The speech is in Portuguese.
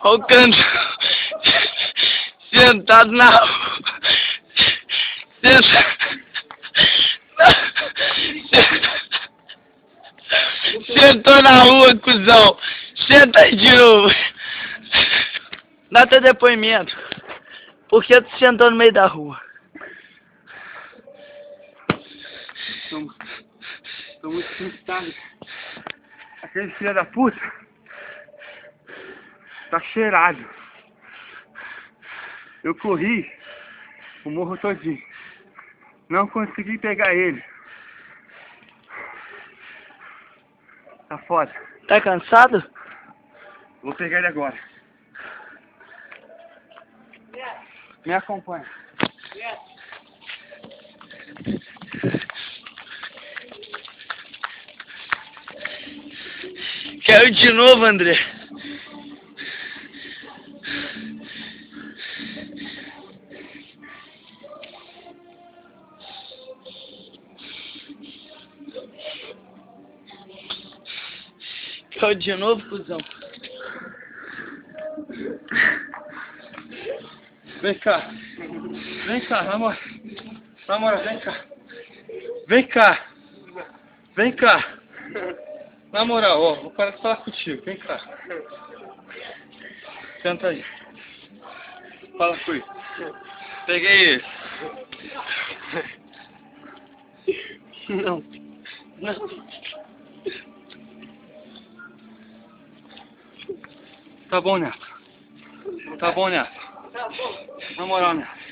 Olha o canto. Sentado na rua. Sentou na rua, cuzão. Senta aí de novo. Dá teu depoimento. Por que tu sentou no meio da rua? Tô muito frustrado. Aquele filho da puta tá cheirado. Eu corri o morro todinho. Não consegui pegar ele. Tá foda. Tá cansado? Vou pegar ele agora. Me acompanha. Caiu de novo, André. Caiu de novo, cuzão. Vem cá. Vem cá, namora. Namora, vem cá. Vem cá. Vem cá. Na moral, ó, vou parar de falar contigo. Vem cá. Senta aí. Fala com ele. Peguei ele. Não. Não. Tá bom, Neto. Tá bom, Neto. Tá bom. Na moral, Neto.